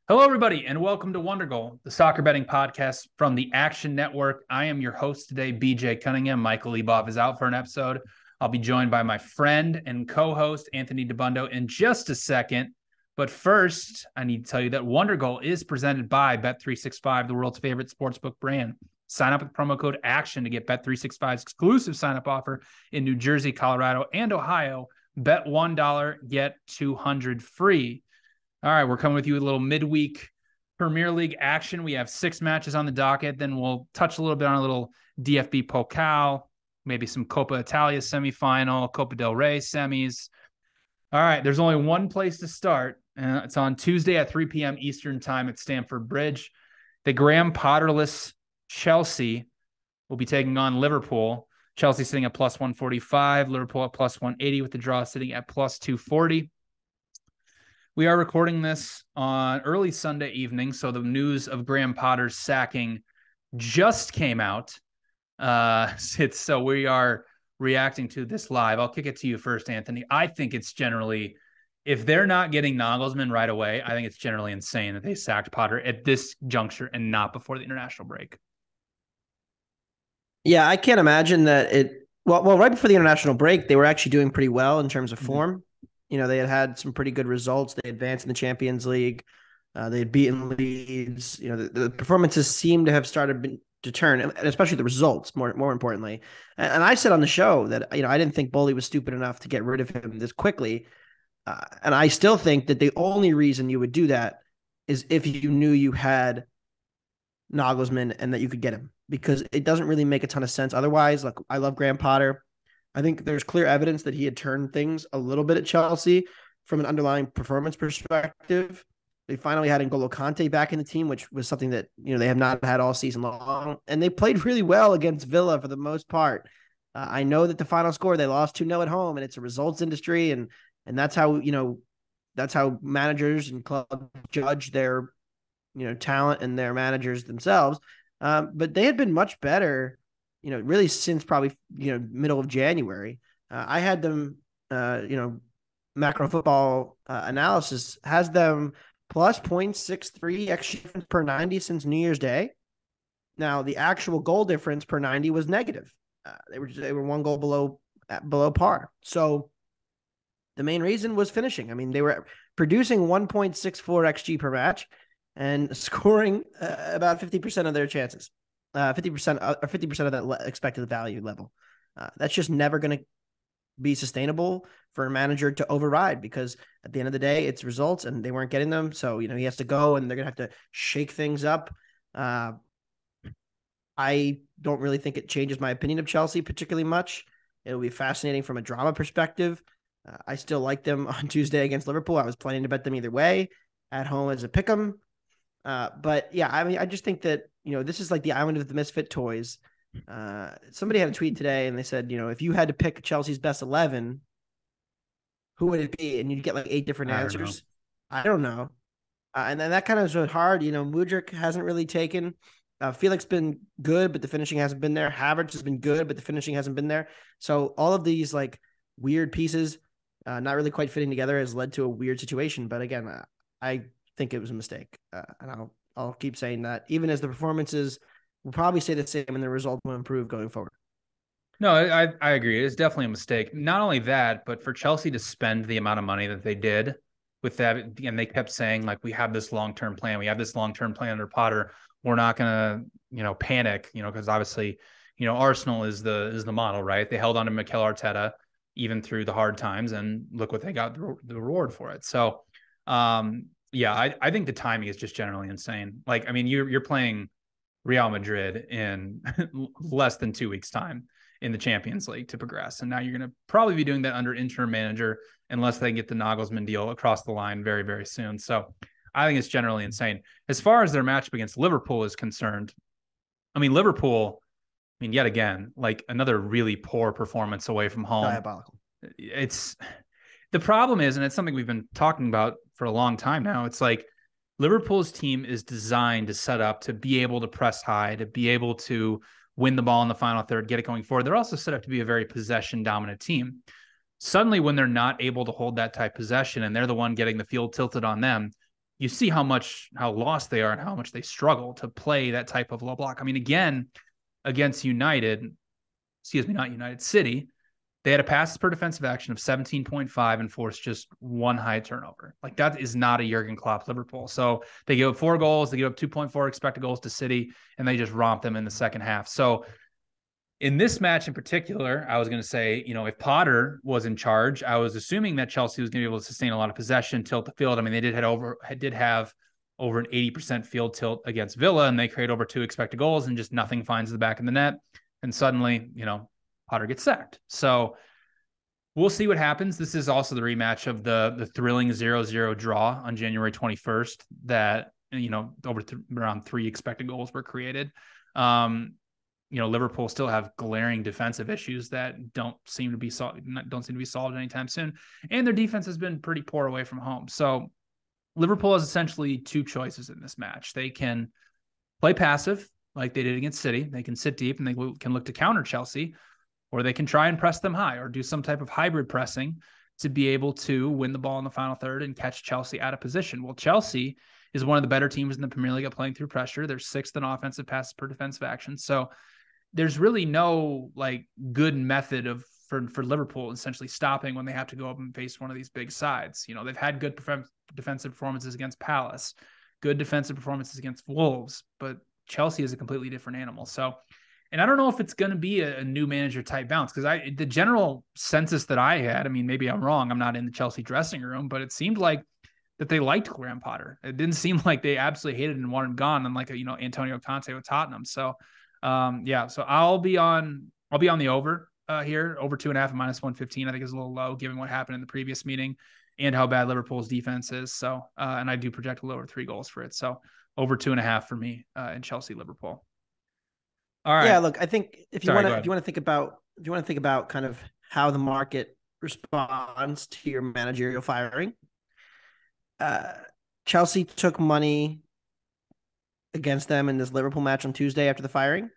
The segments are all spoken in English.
Hello, everybody, and welcome to Wonder Goal, the soccer betting podcast from the Action Network. I am your host today, BJ Cunningham. Michael Leboff is out for an episode. I'll be joined by my friend and co-host, Anthony Dabbundo, in just a second. But first, I need to tell you that Wonder Goal is presented by Bet365, the world's favorite sportsbook brand. Sign up with promo code ACTION to get Bet365's exclusive sign-up offer in New Jersey, Colorado, and Ohio. Bet $1, get 200 free. All right, we're coming with you with a little midweek Premier League action. We have 6 matches on the docket. Then we'll touch a little bit on a little DFB Pokal, maybe some Coppa Italia semifinal, Copa del Rey semis. All right, there's only one place to start. It's on Tuesday at 3 p.m. Eastern time at Stamford Bridge. The Graham Potterless Chelsea will be taking on Liverpool. Chelsea sitting at plus 145, Liverpool at plus 180 with the draw sitting at plus 240. We are recording this on early Sunday evening, so the news of Graham Potter's sacking just came out. So we are reacting to this live. I'll kick it to you first, Anthony. I think it's generally, if they're not getting Nagelsmann right away, I think it's generally insane that they sacked Potter at this juncture and not before the international break. Yeah, I can't imagine that well, right before the international break, they were actually doing pretty well in terms of form. You know, they had some pretty good results. They advanced in the Champions League. They had beaten Leeds. You know, the performances seem to have started to turn, and especially the results, more importantly. And I said on the show that, I didn't think Boehly was stupid enough to get rid of him this quickly. And I still think that the only reason you would do that is if you knew you had Nagelsmann and that you could get him, because it doesn't really make a ton of sense otherwise. Like, I love Graham Potter. I think there's clear evidence that he had turned things a little bit at Chelsea from an underlying performance perspective. They finally had N'Golo Kante back in the team, which was something that, they have not had all season long. And they played really well against Villa for the most part. I know that the final score, they lost 2-0 at home, and it's a results industry. And that's how, that's how managers and clubs judge their, talent and their managers themselves. But they had been much better, really since probably, middle of January. I had them, macro football analysis has them plus 0.63 XG per 90 since New Year's Day. Now, the actual goal difference per 90 was negative. They were one goal below par. So the main reason was finishing. I mean, they were producing 1.64 XG per match and scoring about 50% of their chances. 50% of that expected value level. That's just never going to be sustainable for a manager to override, because at the end of the day, it's results and they weren't getting them. So, he has to go and they're going to have to shake things up. I don't really think it changes my opinion of Chelsea particularly much. It'll be fascinating from a drama perspective. I still like them on Tuesday against Liverpool. I was planning to bet them either way, at home as a pick'em. But yeah, I mean, I just think that, this is like the island of the misfit toys. Somebody had a tweet today and they said, if you had to pick Chelsea's best 11, who would it be? And you'd get like 8 different answers. I don't know. And then that kind of was hard. Mudryk hasn't really taken. Felix been good, but the finishing hasn't been there. Havertz has been good, but the finishing hasn't been there. So all of these like weird pieces, not really quite fitting together, has led to a weird situation. But again, I think it was a mistake. And I'll keep saying that, even as the performances will probably stay the same and the result will improve going forward. No, I agree. It's definitely a mistake. Not only that, but for Chelsea to spend the amount of money that they did with that, and they kept saying, like, we have this long-term plan. We have this long-term plan under Potter. We're not going to, panic, because obviously, Arsenal is the model, right? They held on to Mikel Arteta even through the hard times, and look what they got the reward for it. So, yeah, I think the timing is just generally insane. Like, I mean, you're playing Real Madrid in less than 2 weeks' time in the Champions League to progress. And now you're going to probably be doing that under interim manager unless they get the Nagelsmann deal across the line very, very soon. So I think it's generally insane. As far as their matchup against Liverpool is concerned, I mean, Liverpool, yet again, like another really poor performance away from home. Diabolical. The problem is, and it's something we've been talking about for a long time now, it's like Liverpool's team is designed to set up to be able to press high, to be able to win the ball in the final third, get it going forward. They're also set up to be a very possession-dominant team. Suddenly, when they're not able to hold that type of possession and they're the one getting the field tilted on them, you see how lost they are and how much they struggle to play that type of low block. I mean, again, against not United City, they had a passes per defensive action of 17.5 and forced just one high turnover. Like, that is not a Jurgen Klopp Liverpool. So they give up 4 goals, they give up 2.4 expected goals to City, and they just romp them in the second half. So in this match in particular, I was going to say, if Potter was in charge, I was assuming that Chelsea was going to be able to sustain a lot of possession, tilt the field. I mean, they did have over an 80% field tilt against Villa, and they create over 2 expected goals, and just nothing finds the back of the net. And suddenly, Potter gets sacked. So we'll see what happens. This is also the rematch of the thrilling 0-0 draw on January 21st that, around 3 expected goals were created. Liverpool still have glaring defensive issues that don't seem to be solved anytime soon. And their defense has been pretty poor away from home. So Liverpool has essentially 2 choices in this match. They can play passive like they did against City. They can sit deep and they can look to counter Chelsea, or they can try and press them high or do some type of hybrid pressing to be able to win the ball in the final third and catch Chelsea out of position. Well, Chelsea is one of the better teams in the Premier League at playing through pressure. They're 6th in offensive passes per defensive action. So there's really no good method for Liverpool essentially stopping when they have to go up and face one of these big sides. They've had good defensive performances against Palace, good defensive performances against Wolves, but Chelsea is a completely different animal. So, and I don't know if it's going to be a new manager type bounce, because the general census that I had, I mean, maybe I'm wrong, I'm not in the Chelsea dressing room, but it seemed like that they liked Graham Potter. It didn't seem like they absolutely hated and wanted him gone, unlike Antonio Conte with Tottenham. So so I'll be on the over here, over 2.5 at -115. I think is a little low given what happened in the previous meeting and how bad Liverpool's defense is. So, and I do project a lower 3 goals for it. So over 2.5 for me in Chelsea Liverpool. All right. Yeah, look, I think if you want to think about kind of how the market responds to your managerial firing, Chelsea took money against them in this Liverpool match on Tuesday after the firing,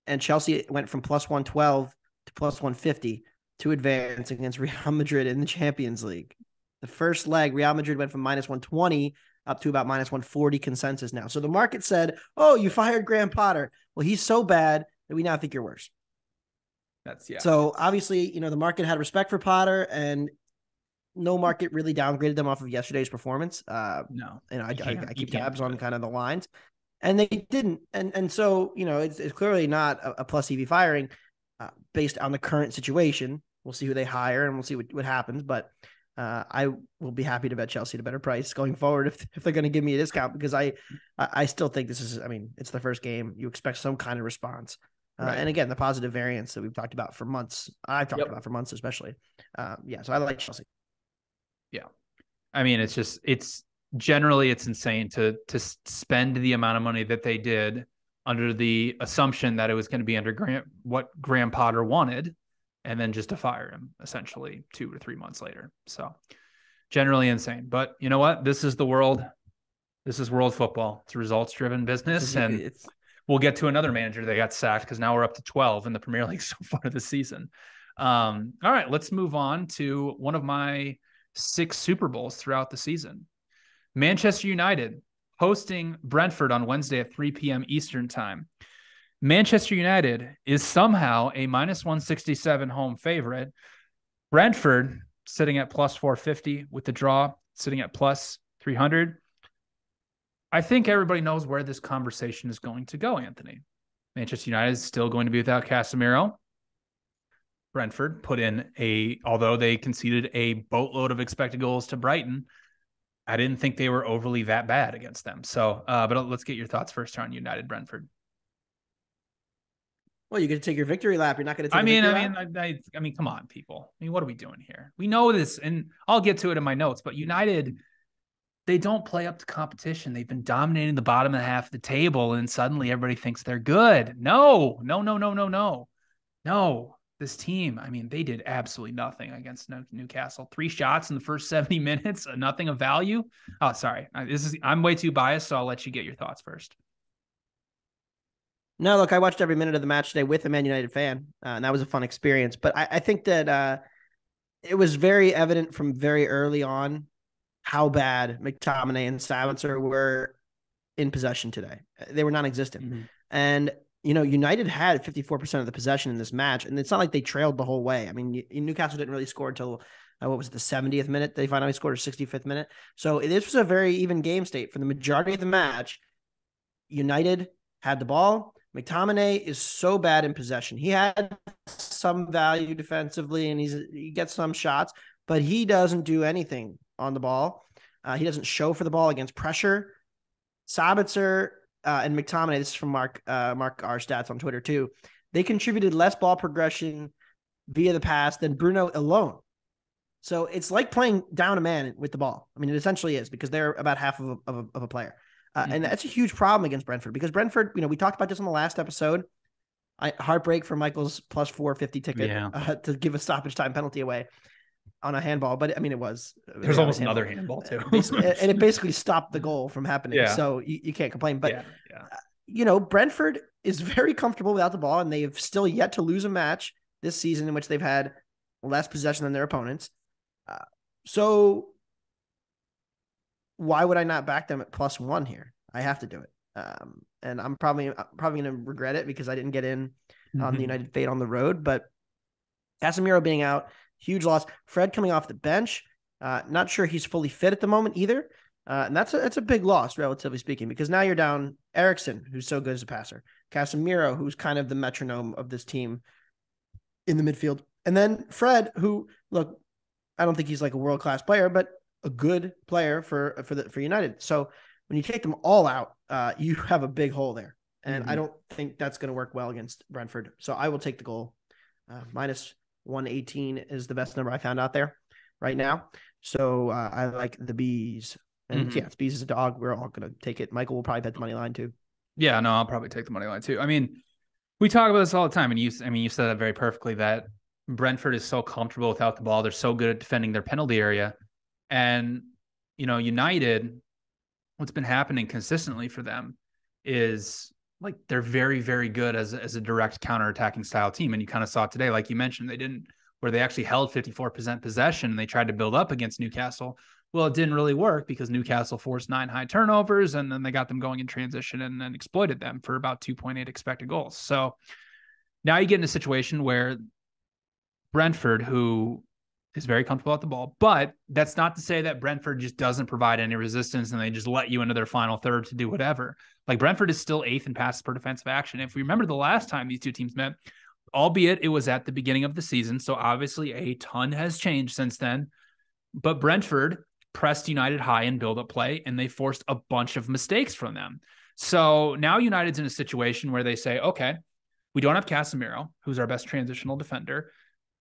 and Chelsea went from +112 to +150 to advance against Real Madrid in the Champions League. The first leg, Real Madrid went from -120 up to about -140 consensus now. So the market said, "Oh, you fired Graham Potter. Well, he's so bad that we now think you're worse." So obviously, the market had respect for Potter, and no market really downgraded them off of yesterday's performance. No, I keep tabs on kind of the lines. And they didn't. And so, it's clearly not a plus EV firing based on the current situation. We'll see who they hire and we'll see what happens. But I will be happy to bet Chelsea at a better price going forward if they're going to give me a discount, because I still think this is, it's the first game. You expect some kind of response. Right. And again, the positive variance that we've talked about for months. I've talked about for months, especially. So I like Chelsea. Yeah. I mean, generally it's insane to spend the amount of money that they did under the assumption that it was going to be under what Graham Potter wanted, and then just to fire him essentially 2 or 3 months later. So generally insane, but you know what? This is world football. It's a results driven business. And we'll get to another manager that got sacked, because now we're up to 12 in the Premier League so far this season. All right, let's move on to one of my 6 Super Bowls throughout the season. Manchester United hosting Brentford on Wednesday at 3 p.m. Eastern time. Manchester United is somehow a -167 home favorite. Brentford sitting at +450 with the draw sitting at +300. I think everybody knows where this conversation is going to go, Anthony. Manchester United is still going to be without Casemiro. Brentford although they conceded a boatload of expected goals to Brighton, I didn't think they were overly that bad against them. So, but let's get your thoughts first on United Brentford. Well, you're going to take your victory lap. You're not going to take a victory lap? I mean, come on, people. I mean, what are we doing here? We know this, and I'll get to it in my notes, but United, they don't play up to competition. They've been dominating the bottom half of the table, and suddenly everybody thinks they're good. No. This team, I mean, they did absolutely nothing against Newcastle. 3 shots in the first 70 minutes, nothing of value. Oh, sorry. I'm way too biased, so I'll let you get your thoughts first. No, look, I watched every minute of the match today with a Man United fan, and that was a fun experience. But I think that it was very evident from very early on how bad McTominay and Sabitzer were in possession today. They were non-existent. Mm-hmm. And, United had 54% of the possession in this match, and it's not like they trailed the whole way. I mean, Newcastle didn't really score until, what was it, the 70th minute? They finally scored a 65th minute. So this was a very even game state. For the majority of the match, United had the ball. McTominay is so bad in possession. He had some value defensively, and he gets some shots, but he doesn't do anything on the ball. He doesn't show for the ball against pressure. Sabitzer and McTominay, this is from Mark our stats on Twitter too, they contributed less ball progression via the pass than Bruno alone. So it's like playing down a man with the ball. I mean, it essentially is, because they're about half of a player. And that's a huge problem against Brentford, because Brentford, we talked about this on the last episode. Heartbreak for Michael's plus 450 ticket to give a stoppage time penalty away on a handball. But I mean, there's almost another handball too. And it basically stopped the goal from happening. Yeah. So you can't complain. But, Brentford is very comfortable without the ball, and they've still yet to lose a match this season in which they've had less possession than their opponents. So why would I not back them at +1 here? I have to do it. And I'm probably going to regret it because I didn't get in on the United fate on the road. But Casemiro being out, huge loss. Fred coming off the bench, not sure he's fully fit at the moment either. And that's a big loss, relatively speaking, because now you're down Eriksen, who's so good as a passer, Casemiro, who's kind of the metronome of this team in the midfield, and then Fred, who, look, I don't think he's like a world-class player, but a good player for United. So when you take them all out, you have a big hole there. And I don't think that's going to work well against Brentford. So I will take the goal. Minus 118 is the best number I found out there right now. So I like the Bees. And it's Bees is a dog. We're all going to take it. Michael will probably bet the money line too. Yeah, no, I'll probably take the money line too. I mean, we talk about this all the time. And you said that very perfectly, that Brentford is so comfortable without the ball. They're so good at defending their penalty area. And, United, what's been happening consistently for them is, like, they're very, very good as a direct counterattacking style team. And you kind of saw it today, like you mentioned, where they actually held 54% possession and they tried to build up against Newcastle. Well, it didn't really work because Newcastle forced 9 high turnovers, and then they got them going in transition and then exploited them for about 2.8 expected goals. So now you get in a situation where Brentford, who is very comfortable at the ball, but that's not to say that Brentford just doesn't provide any resistance and they just let you into their final third to do whatever. Like, Brentford is still 8th in passes per defensive action. If we remember the last time these two teams met, albeit it was at the beginning of the season, so obviously a ton has changed since then, but Brentford pressed United high in build-up play, and they forced a bunch of mistakes from them. So now United's in a situation where they say, okay, we don't have Casemiro, who's our best transitional defender.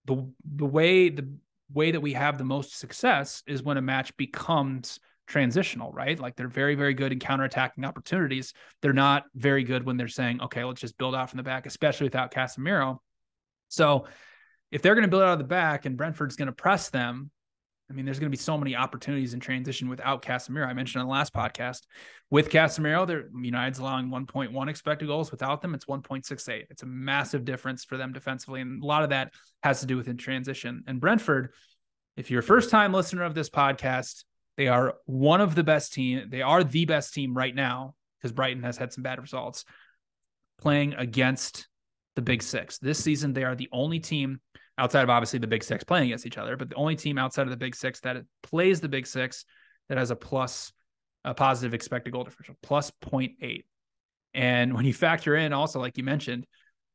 The way that we have the most success is when a match becomes transitional, right? Like, they're very, very good in counterattacking opportunities. They're not very good when they're saying, okay, let's just build out from the back, especially without Casemiro. So if they're going to build out of the back and Brentford's going to press them, I mean, there's going to be so many opportunities in transition without Casemiro. I mentioned on the last podcast, with Casemiro, United's allowing 1.1 expected goals. Without them, it's 1.68. It's a massive difference for them defensively. And a lot of that has to do with in transition. And Brentford, if you're a first-time listener of this podcast, they are one of the best team. They are the best team right now, because Brighton has had some bad results, playing against the Big Six. This season, they are the only team outside of, obviously, the Big Six playing against each other, but the only team outside of the Big Six that plays the Big Six that has a positive expected goal differential, plus 0.8. And when you factor in also, like you mentioned,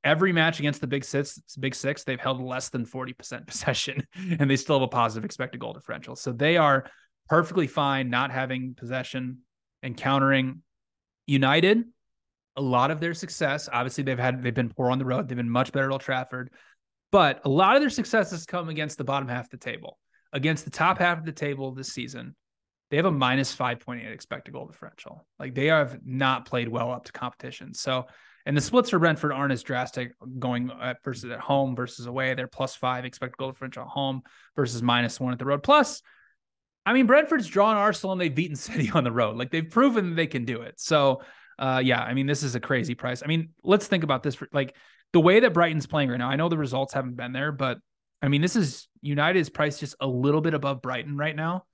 every match against the Big Six, they've held less than 40% possession, and they still have a positive expected goal differential. So they are perfectly fine not having possession and countering. United, a lot of their success, obviously they've been poor on the road. They've been much better at Old Trafford. But a lot of their success has come against the bottom half of the table. Against the top half of the table this season, they have a minus 5.8 expected goal differential. Like, they have not played well up to competition. So, and the splits for Brentford aren't as drastic, going versus at home versus away. They're +5 expected goal differential at home versus -1 at the road. Plus, I mean, Brentford's drawn Arsenal and they've beaten City on the road. Like, they've proven they can do it. So, yeah, I mean, this is a crazy price. I mean, let's think about this. The way that Brighton's playing right now, I know the results haven't been there, but I mean, this is United's price just a little bit above Brighton right now.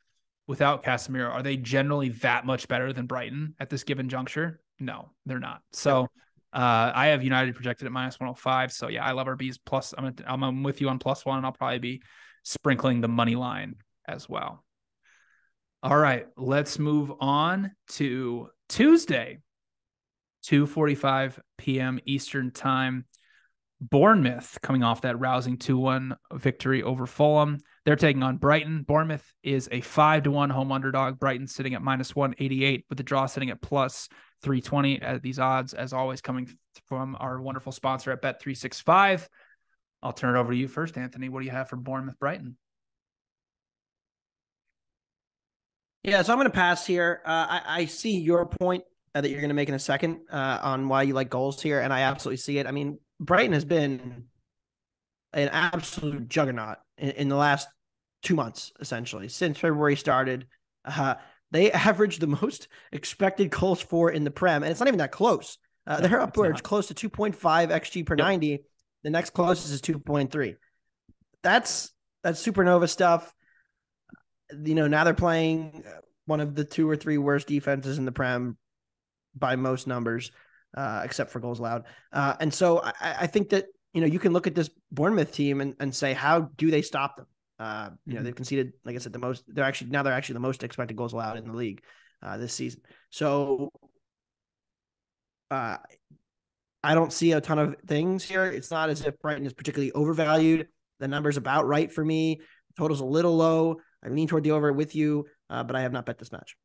without Casemiro, are they generally that much better than Brighton at this given juncture? No, they're not. So I have United projected at -105. So yeah, I love our B's plus. I'm with you on +1, and I'll probably be sprinkling the money line as well. All right, let's move on to Tuesday, 2:45 p.m. Eastern time. Bournemouth coming off that rousing 2-1 victory over Fulham. They're taking on Brighton. Bournemouth is a 5-1 home underdog. Brighton sitting at -188, with the draw sitting at +320. At these odds, as always, coming from our wonderful sponsor at Bet365. I'll turn it over to you first, Anthony. What do you have for Bournemouth Brighton? Yeah, so I'm going to pass here. I see your point that you're going to make in a second on why you like goals here, and I absolutely see it. I mean, Brighton has been an absolute juggernaut in the last 2 months, essentially. Since February started, they averaged the most expected goals for in the Prem, and it's not even that close. They're upwards close to 2.5 XG per 90. The next closest is 2.3. That's Supernova stuff. Now they're playing one of the 2 or 3 worst defenses in the Prem by most numbers, except for goals allowed. And so I think that, you can look at this Bournemouth team and say, how do they stop them? They've conceded, like I said, they're actually the most expected goals allowed in the league this season. So I don't see a ton of things here. It's not as if Brighton is particularly overvalued. The number's about right for me. The total's a little low. I lean toward the over with you, but I have not bet this match.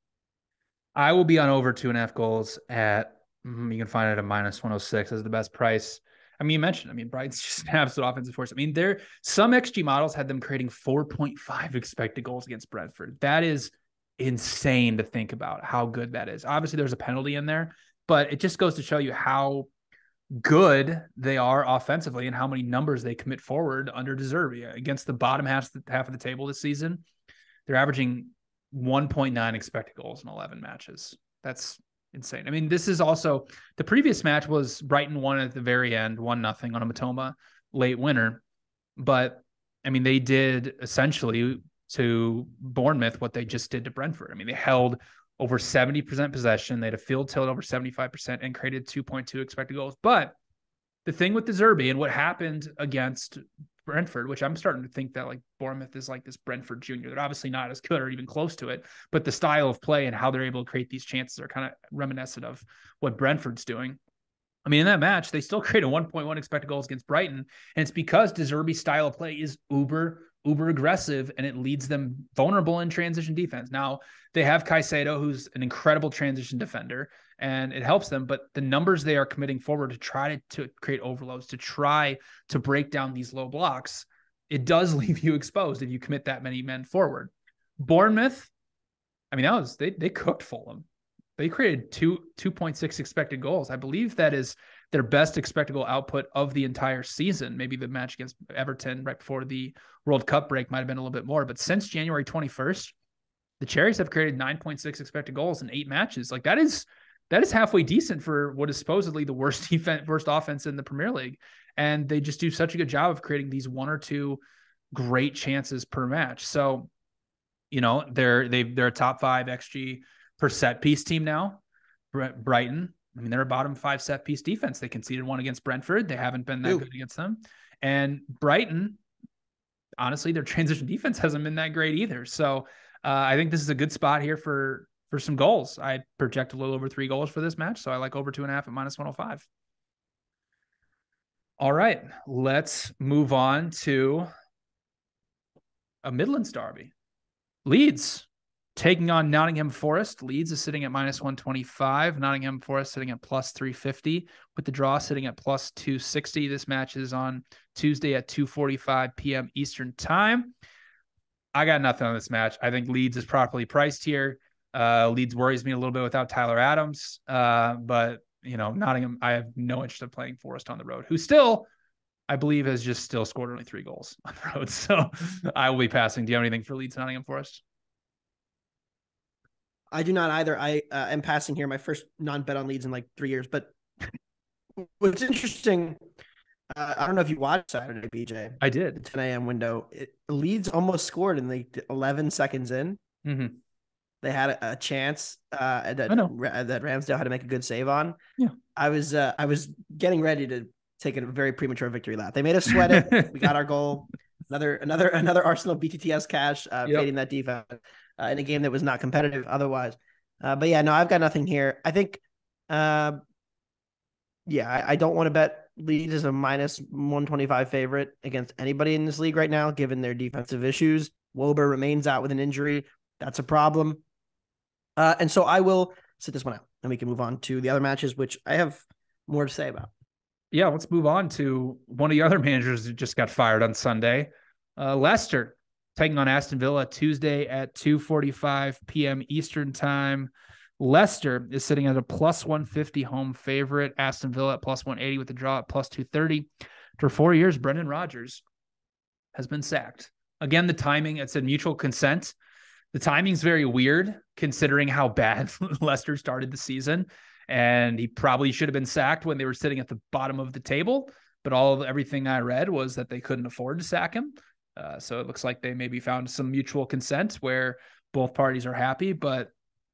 I will be on over 2.5 goals at, you can find it at -106 as the best price. I mean, you mentioned, Brighton's just an absolute offensive force. I mean, some XG models had them creating 4.5 expected goals against Brentford. That is insane to think about how good that is. Obviously, there's a penalty in there, but it just goes to show you how good they are offensively and how many numbers they commit forward under De Zerbi. Against the bottom half of the table this season, they're averaging 1.9 expected goals in 11 matches. That's insane. I mean, this is also, the previous match was Brighton won at the very end, 1-0 on a Matoma late winner. But I mean, they did essentially to Bournemouth what they just did to Brentford. I mean, they held over 70% possession. They had a field tilt over 75% and created 2.2 expected goals. But the thing with De Zerbi and what happened against Brentford, which I'm starting to think that like Bournemouth is like this Brentford junior. They're obviously not as good or even close to it, but the style of play and how they're able to create these chances are kind of reminiscent of what Brentford's doing. I mean, in that match, they still created 1.1 expected goals against Brighton, and it's because De Zerbi's style of play is uber aggressive, and it leads them vulnerable in transition defense. Now, they have Caicedo, who's an incredible transition defender, and it helps them, but the numbers they are committing forward to try to create overloads, to try to break down these low blocks, it does leave you exposed if you commit that many men forward. Bournemouth, I mean, they cooked Fulham. They created 2.6 expected goals. I believe that is their best expected goal output of the entire season. Maybe the match against Everton right before the World Cup break might have been a little bit more. But since January 21st, the Cherries have created 9.6 expected goals in 8 matches. Like that is halfway decent for what is supposedly the worst offense in the Premier League. And they just do such a good job of creating these 1 or 2 great chances per match. So, they're a top 5 XG per set piece team now. Brighton, I mean, they're a bottom 5 set piece defense. They conceded 1 against Brentford. They haven't been that good against them. And Brighton, honestly, their transition defense hasn't been that great either. So I think this is a good spot here for some goals. I project a little over 3 goals for this match. So I like over 2.5 at -105. All right, let's move on to a Midlands derby. Leeds taking on Nottingham Forest. Leeds is sitting at -125. Nottingham Forest sitting at +350, with the draw sitting at +260. This match is on Tuesday at 2:45 p.m. Eastern time. I got nothing on this match. I think Leeds is properly priced here. Leeds worries me a little bit without Tyler Adams. But, Nottingham, I have no interest in playing Forest on the road, who still, I believe, has just still scored only 3 goals on the road. So I will be passing. Do you have anything for Leeds Nottingham Forest? I do not either. I am passing here. My first non-bet on Leeds in like 3 years. But what's interesting, I don't know if you watched Saturday, BJ. I did. The 10 a.m. window. Leeds almost scored in like 11 seconds in. Mm-hmm. they had a chance I that know. that Ramsdale had to make a good save on. Yeah. I was getting ready to take a very premature victory lap. They made us sweat it. We got our goal. Another Arsenal BTTS cash Yep. fading that defense in a game that was not competitive otherwise. But yeah, no, I've got nothing here. I think, yeah, I don't want to bet Leeds as a minus 125 favorite against anybody in this league right now, given their defensive issues. Wober remains out with an injury. That's a problem. And so I will sit this one out, and we can move on to the other matches, which I have more to say about. Yeah, let's move on to one of the other managers who just got fired on Sunday. Leicester taking on Aston Villa Tuesday at 2:45 p.m. Eastern time. Leicester is sitting at a plus 150 home favorite. Aston Villa at plus 180 with the draw at plus 230. For 4 years, Brendan Rodgers has been sacked. Again, the timing, it said mutual consent. The timing's very weird considering how bad Leicester started the season. And he probably should have been sacked when they were sitting at the bottom of the table. But everything I read was that they couldn't afford to sack him. So it looks like they maybe found some mutual consent where both parties are happy. But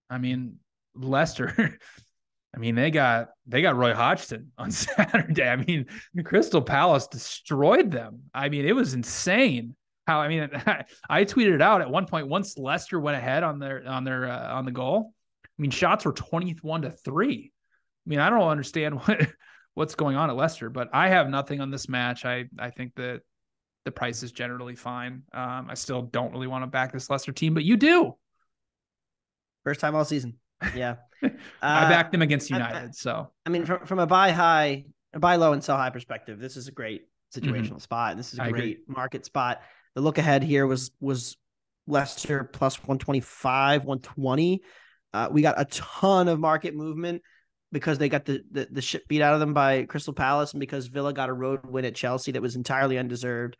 I mean, Leicester, I mean, they got Roy Hodgson on Saturday. I mean, Crystal Palace destroyed them. I mean, it was insane. How I mean, I tweeted it out at one point once Leicester went ahead on the goal. I mean, shots were 21-3. I mean, I don't understand what's going on at Leicester, but I have nothing on this match. I think that the price is generally fine. I still don't really want to back this Leicester team, but you do. First time all season. Yeah. I backed them against United. So I mean, from a buy low and sell high perspective, this is a great situational spot. This is a great market spot. The look ahead here was Leicester plus 125, 120. We got a ton of market movement because they got the shit beat out of them by Crystal Palace, and because Villa got a road win at Chelsea that was entirely undeserved.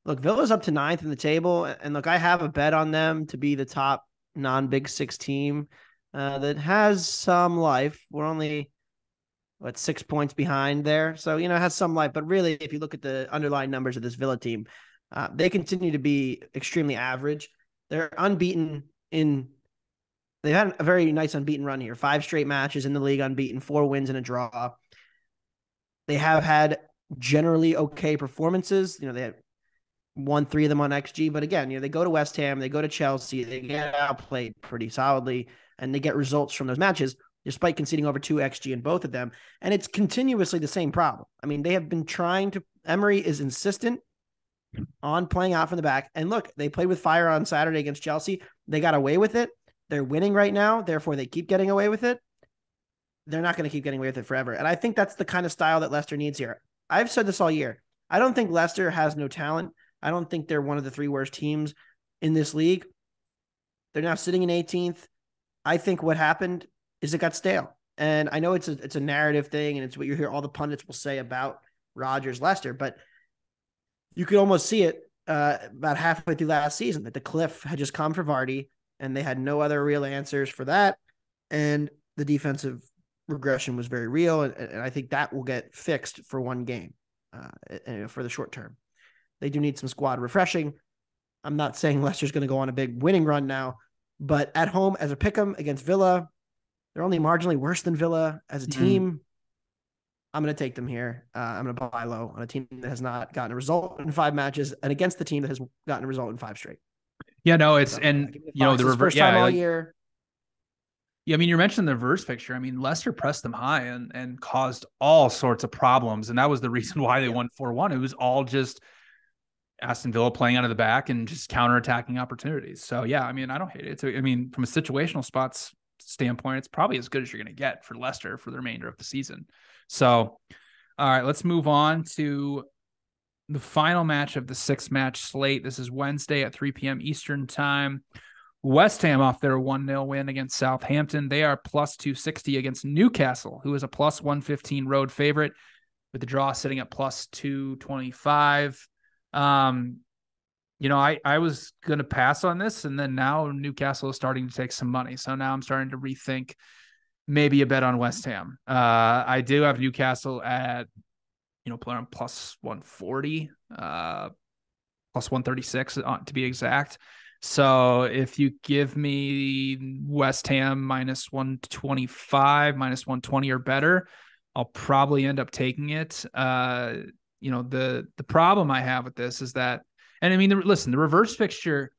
Look, Villa's up to 9th in the table, and look, I have a bet on them to be the top non-Big Six team that has some life. We're only 6 points behind there, so it has some life. But really, if you look at the underlying numbers of this Villa team, they continue to be extremely average. They're unbeaten they've had a very nice unbeaten run here. 5 straight matches in the league unbeaten, 4 wins and a draw. They have had generally okay performances. They had won 3 of them on XG, but again, they go to West Ham, they go to Chelsea, they get outplayed pretty solidly, and they get results from those matches despite conceding over 2 XG in both of them. And it's continuously the same problem. I mean, they have been Emery is insistent on playing out from the back. And look, they played with fire on Saturday against Chelsea. They got away with it. They're winning right now. Therefore, they keep getting away with it. They're not going to keep getting away with it forever. And I think that's the kind of style that Leicester needs here. I've said this all year. I don't think Leicester has no talent. I don't think they're one of the 3 worst teams in this league. They're now sitting in 18th. I think what happened is it got stale. And I know it's a narrative thing, and it's what you hear all the pundits will say about Rodgers Leicester, but you could almost see it about halfway through last season that the cliff had just come for Vardy, and they had no other real answers for that. And the defensive regression was very real. And I think that will get fixed for one game for the short term. They do need some squad refreshing. I'm not saying Leicester's going to go on a big winning run now, but at home as a pick'em against Villa, they're only marginally worse than Villa as a team. I'm going to take them here. I'm going to buy low on a team that has not gotten a result in 5 matches and against the team that has gotten a result in 5 straight. Yeah, no, it's, so, and the reverse time all year. Yeah, I mean, you're mentioning the reverse fixture. I mean, Leicester pressed them high and caused all sorts of problems. And that was the reason why they won 4-1. It was all just Aston Villa playing out of the back and just counterattacking opportunities. So yeah, I mean, I don't hate it. I mean, from a situational spots standpoint, it's probably as good as you're going to get for Leicester for the remainder of the season. So, all right, let's move on to the final match of the 6-match slate. This is Wednesday at 3 p.m. Eastern time. West Ham off their 1-0 win against Southampton. They are plus 260 against Newcastle, who is a plus 115 road favorite, with the draw sitting at plus 225. I was going to pass on this, and then now Newcastle is starting to take some money. So now I'm starting to rethink maybe a bet on West Ham. I do have Newcastle at, playing plus 140, plus 136 to be exact. So if you give me West Ham minus 125, minus 120 or better, I'll probably end up taking it. The problem I have with this is that, and I mean, listen, the reverse fixture,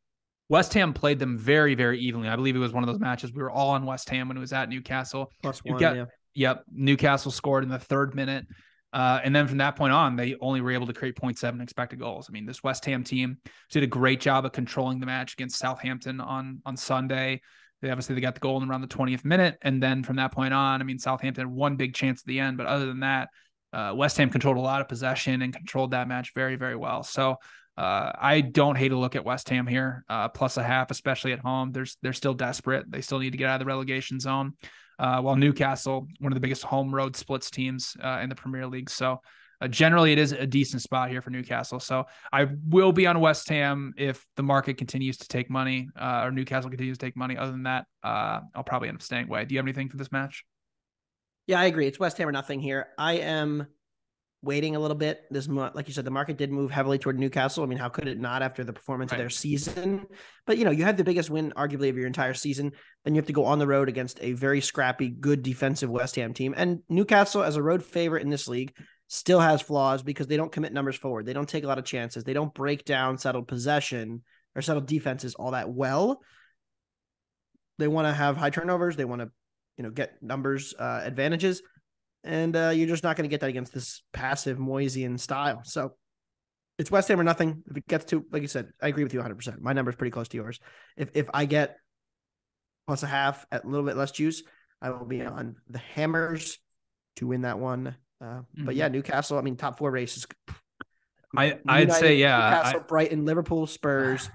West Ham played them very, very evenly. I believe it was one of those matches we were all on West Ham when it was at Newcastle. +1, yeah. Yep, Newcastle scored in the 3rd minute. And then from that point on, they only were able to create 0.7 expected goals. I mean, this West Ham team did a great job of controlling the match against Southampton on Sunday. They got the goal in around the 20th minute. And then from that point on, I mean, Southampton had one big chance at the end. But other than that, West Ham controlled a lot of possession and controlled that match very, very well. So I don't hate a look at West Ham here, +0.5, especially at home. They're still desperate. They still need to get out of the relegation zone. While Newcastle, one of the biggest home road splits teams in the Premier League. So generally, it is a decent spot here for Newcastle. So I will be on West Ham if the market continues to take money or Newcastle continues to take money. Other than that, I'll probably end up staying away. Do you have anything for this match? Yeah, I agree. It's West Ham or nothing here. I am waiting a little bit. Like you said, the market did move heavily toward Newcastle. I mean, how could it not after the performance of their season? But, you have the biggest win, arguably, of your entire season. Then you have to go on the road against a very scrappy, good defensive West Ham team. And Newcastle, as a road favorite in this league, still has flaws because they don't commit numbers forward. They don't take a lot of chances. They don't break down settled possession or settled defenses all that well. They want to have high turnovers. They want to, get numbers advantages. And you're just not going to get that against this passive Moyesian style. So it's West Ham or nothing. If it gets to, like you said, I agree with you 100%. My number is pretty close to yours. If I get +0.5 at a little bit less juice, I will be on the Hammers to win that one. But yeah, Newcastle, I mean, top 4 races. I'd say, yeah. Newcastle, Brighton, Liverpool, Spurs.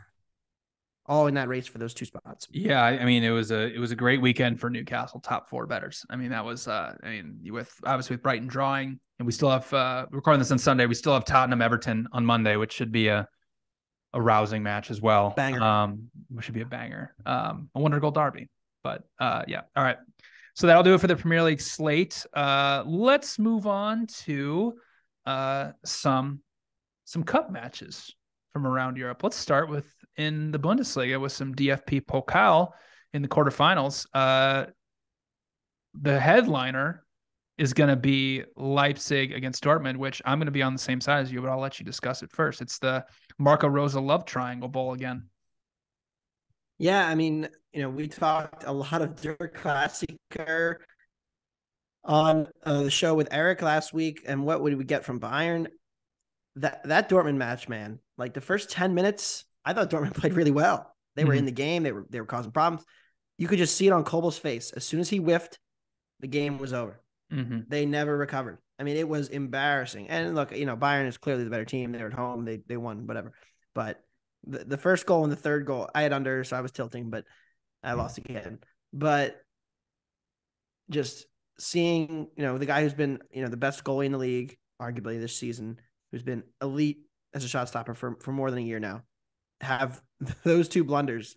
All in that race for those 2 spots. Yeah, I mean, it was a great weekend for Newcastle top 4 bettors. I mean, that was with Brighton drawing, and we still have recording this on Sunday. We still have Tottenham Everton on Monday, which should be a rousing match as well. Banger. Which should be a banger. A wonder goal derby. But yeah, all right. So that'll do it for the Premier League slate. Let's move on to some cup matches from around Europe. Let's start with in the Bundesliga with some DFB Pokal in the quarterfinals. The headliner is going to be Leipzig against Dortmund, which I'm going to be on the same side as you, but I'll let you discuss it first. It's the Marco Rose love triangle bowl again. Yeah, I mean, we talked a lot of Der Klassiker on the show with Eric last week, and what would we get from Bayern? That Dortmund match, man, like the first 10 minutes, I thought Dortmund played really well. They were in the game. They were causing problems. You could just see it on Kobel's face. As soon as he whiffed, the game was over. They never recovered. I mean, it was embarrassing. And look, Bayern is clearly the better team. They're at home. They won, whatever. But the first goal and the third goal, I had under, so I was tilting, but I lost again. But just seeing, the guy who's been, the best goalie in the league, arguably this season, who's been elite as a shot stopper for more than a year now, have those 2 blunders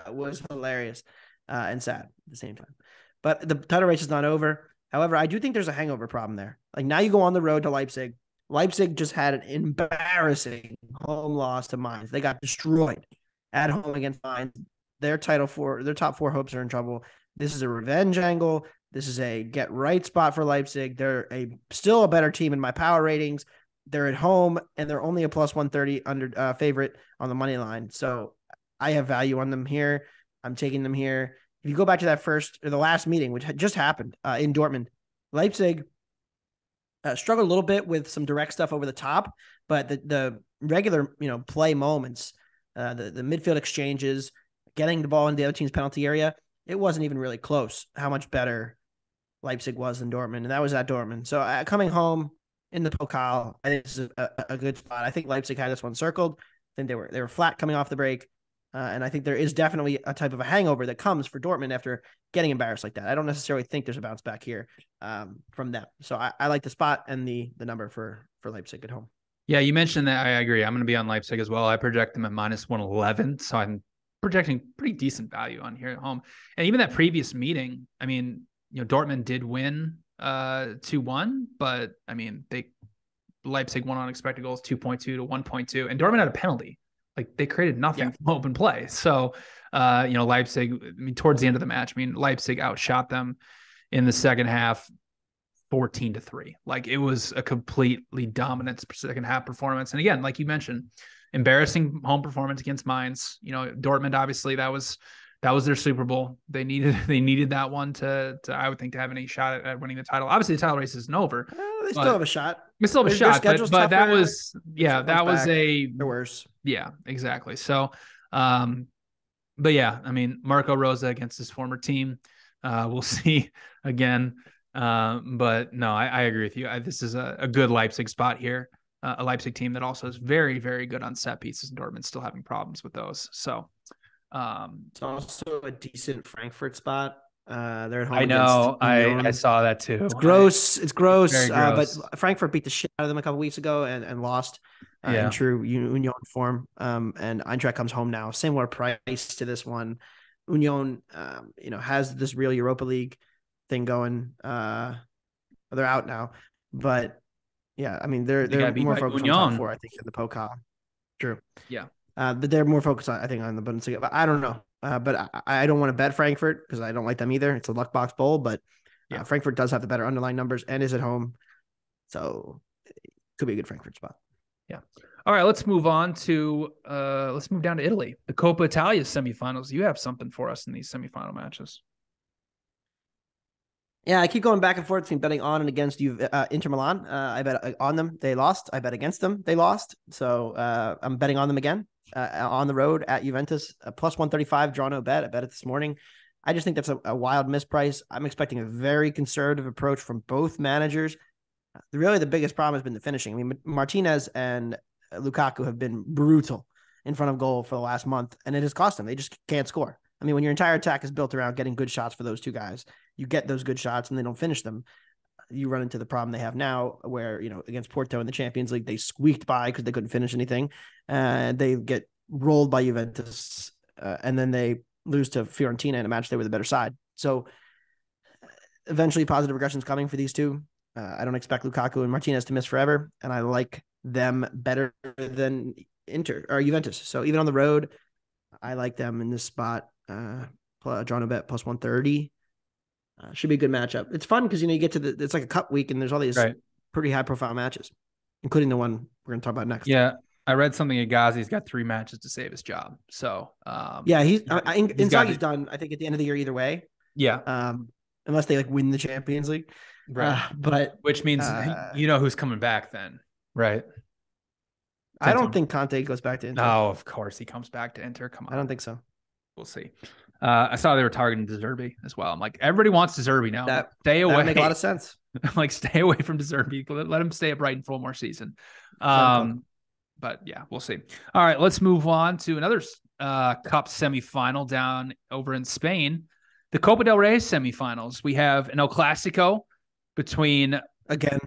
was hilarious and sad at the same time. But the title race is not over. However, I do think there's a hangover problem there. Like now you go on the road to Leipzig. Leipzig just had an embarrassing home loss to Mainz. They got destroyed at home against Mainz. Their top 4 hopes are in trouble. This is a revenge angle. This is a get right spot for Leipzig. They're still a better team in my power ratings. They're at home, and they're only a +130 under favorite on the money line. So I have value on them here. I'm taking them here. If you go back to the last meeting, which had just happened in Dortmund, Leipzig struggled a little bit with some direct stuff over the top, but the regular play moments, the midfield exchanges, getting the ball in the other team's penalty area, it wasn't even really close how much better Leipzig was than Dortmund, and that was at Dortmund. So coming home in the Pokal, I think this is a good spot. I think Leipzig had this one circled. I think they were flat coming off the break. And I think there is definitely a type of a hangover that comes for Dortmund after getting embarrassed like that. I don't necessarily think there's a bounce back here from them. So I like the spot and the number for Leipzig at home. Yeah, you mentioned that. I agree. I'm going to be on Leipzig as well. I project them at -111. So I'm projecting pretty decent value on here at home. And even that previous meeting, I mean, Dortmund did win 2-1, but I mean, Leipzig won on expected goals 2.2 to 1.2, and Dortmund had a penalty. Like they created nothing Yeah. from open play. So, Leipzig, I mean, towards the end of the match, I mean, Leipzig outshot them in the second half 14-3. Like it was a completely dominant second half performance. And again, like you mentioned, embarrassing home performance against Mainz. Dortmund, obviously that was their Super Bowl. They needed that one to I would think to have any shot at winning the title. Obviously the title race isn't over. They still have a shot. We still have a shot, but that was that was they're worse. Yeah, exactly. So but yeah, I mean Marco Rosa against his former team. We'll see again. But no, I agree with you. This is a good Leipzig spot here. A Leipzig team that also is very, very good on set pieces, and Dortmund's still having problems with those. So it's also a decent Frankfurt spot. They're at home. I know. I saw that too. It's gross. It's gross. Very gross. But Frankfurt beat the shit out of them a couple weeks ago and lost in true Union form. And Eintracht comes home now. Similar price to this one. Union, has this real Europa League thing going. They're out now, but yeah, I mean they're more focused on top four, I think, than the Pokal. True. Yeah. But they're more focused on, I think, on the Bundesliga. But I don't know. But I don't want to bet Frankfurt because I don't like them either. It's a luck box bowl, but Frankfurt does have the better underlying numbers and is at home, so it could be a good Frankfurt spot. Yeah. All right, let's move on to let's move down to Italy. The Coppa Italia semifinals. You have something for us in these semifinal matches. Yeah, I keep going back and forth between betting on and against Inter Milan. I bet on them. They lost. I bet against them. They lost. So I'm betting on them again on the road at Juventus. Plus 135, draw no bet. I bet it this morning. I just think that's a wild misprice. I'm expecting a very conservative approach from both managers. Really, the biggest problem has been the finishing. I mean, Martinez and Lukaku have been brutal in front of goal for the last month, and it has cost them. They just can't score. I mean, when your entire attack is built around getting good shots for those two guys, you get those good shots and they don't finish them. You run into the problem they have now where, against Porto in the Champions League, they squeaked by because they couldn't finish anything. They get rolled by Juventus and then they lose to Fiorentina in a match they were the better side. So eventually positive regression is coming for these two. I don't expect Lukaku and Martinez to miss forever, and I like them better than Inter or Juventus. So even on the road, I like them in this spot. Draw no bet plus 130. Should be a good matchup. It's fun because you get to it's like a cup week and there's all these pretty high profile matches, including the one we're going to talk about next. Yeah, I read something at Ghazi's got 3 matches to save his job. So Inzaghi's done. I think at the end of the year either way. Yeah. Unless they win the Champions League. Right. But which means who's coming back then, right? I don't think Conte goes back to Inter. Oh, of course he comes back to Inter. Come on. I don't think so. We'll see. I saw they were targeting De Zerbi as well. I'm like, everybody wants De Zerbi now. Stay away. That makes a lot of sense. Stay away from De Zerbi. Let him stay at Brighton for one more season. But yeah, we'll see. All right, let's move on to another cup semifinal down over in Spain. The Copa del Rey semifinals. We have an El Clasico between again.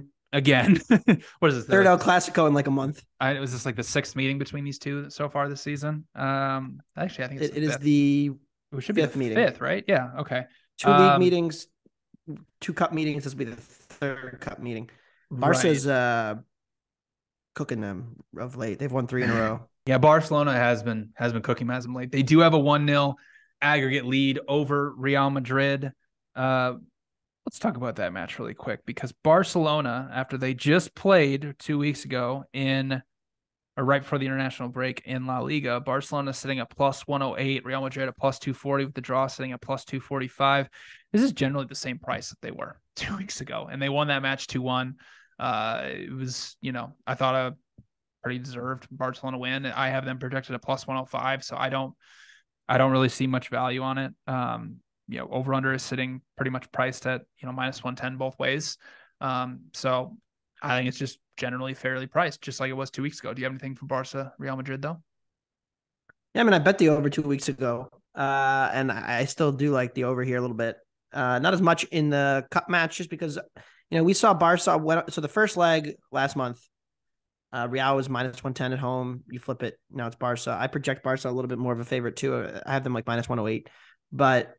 What is this? Third El Clasico in a month. It was this the 6th meeting between these two so far this season. Actually, I think it is the it should be the meeting. 5th, right? Yeah. Okay. 2 league meetings, 2 cup meetings. This will be the 3rd cup meeting. Barca's cooking them of late. They've won 3 in a row. Yeah, Barcelona has been cooking as of late. They do have a 1-0 aggregate lead over Real Madrid. Let's talk about that match really quick because Barcelona, after they just played 2 weeks ago right before the international break in La Liga, Barcelona sitting at plus 108, Real Madrid at plus 240 with the draw sitting at plus 245. This is generally the same price that they were 2 weeks ago, and they won that match 2-1. It was, I thought a pretty deserved Barcelona win. I have them projected at plus 105, so I don't really see much value on it. Over under is sitting pretty much priced at, minus 110 both ways. So I think it's just generally fairly priced, just like it was 2 weeks ago. Do you have anything for Barca, Real Madrid though? Yeah, I mean, I bet the over 2 weeks ago. And I still do like the over here a little bit. Not as much in the cup match just because, we saw Barca. So the first leg last month, Real was minus 110 at home. You flip it. Now it's Barca. I project Barca a little bit more of a favorite too. I have them minus 108, but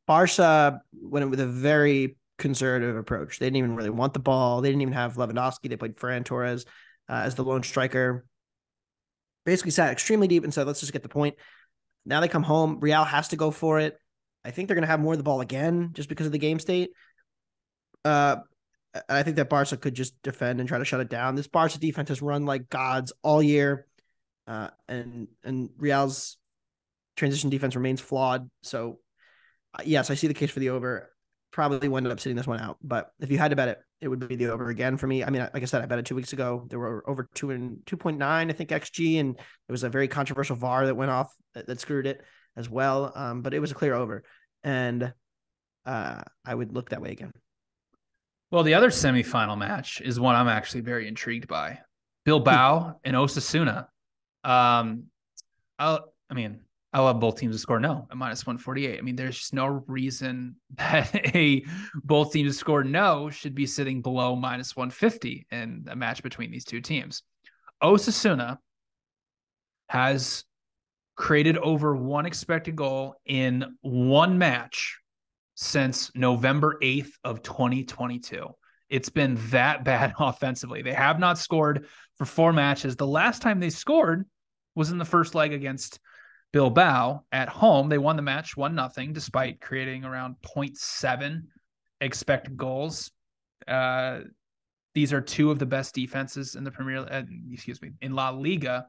Barca went with a very conservative approach. They didn't even really want the ball. They didn't even have Lewandowski. They played Ferran Torres as the lone striker. basically sat extremely deep and said, let's just get the point. Now they come home. Real has to go for it. I think they're going to have more of the ball again just because of the game state. I think that Barca could just defend and try to shut it down. This Barca defense has run like gods all year, and Real's transition defense remains flawed. So, yes, I see the case for the over. Probably wound up sitting this one out, but if you had to bet it, it would be the over again for me. I mean, like I said, I bet it 2 weeks ago. There were over 2.9, I think, XG, and it was a very controversial VAR that went off that screwed it as well. But it was a clear over, and I would look that way again. Well, the other semifinal match is one I'm actually very intrigued by. Bilbao and Osasuna. I love both teams to score no at -148. I mean, there's just no reason that both teams to score no should be sitting below -150 in a match between these two teams. Osasuna has created over one expected goal in one match since November 8th of 2022. It's been that bad offensively. They have not scored for 4 matches. The last time they scored was in the first leg against Bilbao at home. They won the match 1-0, despite creating around 0.7 expected goals. These are 2 of the best defenses in the in La Liga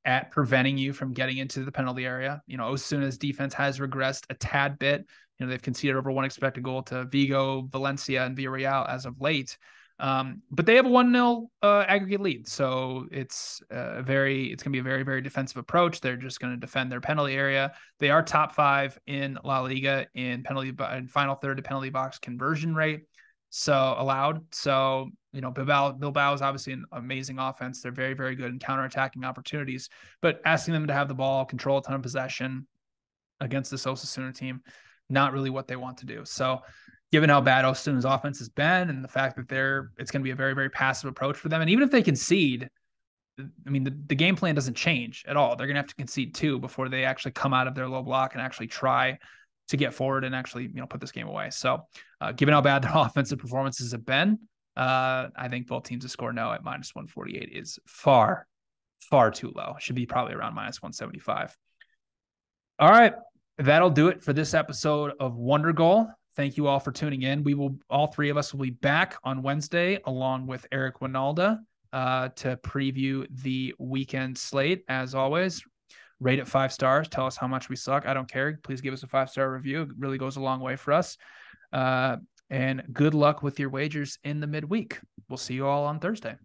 at preventing you from getting into the penalty area. You know, Osasuna's defense has regressed a tad bit. You know, they've conceded over 1 expected goal to Vigo, Valencia, and Villarreal as of late. But they have a 1-0 aggregate lead. So it's going to be a very, very defensive approach. They're just going to defend their penalty area. They are top 5 in La Liga in final third to penalty box conversion rate. So allowed. So, you know, Bilbao is obviously an amazing offense. They're very, very good in counterattacking opportunities, but asking them to have the ball, control a ton of possession against this Osasuna team, not really what they want to do. So given how bad Osasuna's offense has been and the fact that it's going to be a very, very passive approach for them. And even if they concede, I mean, the game plan doesn't change at all. They're going to have to concede 2 before they actually come out of their low block and actually try to get forward and actually, you know, put this game away. So given how bad their offensive performances have been, I think both teams to score no at -148 is far, far too low. Should be probably around -175. All right. That'll do it for this episode of Wonder Goal. Thank you all for tuning in. All 3 of us will be back on Wednesday along with Eric Winalda to preview the weekend slate. As always, rate it 5 stars. Tell us how much we suck. I don't care. Please give us a 5-star review. It really goes a long way for us. And good luck with your wagers in the midweek. We'll see you all on Thursday.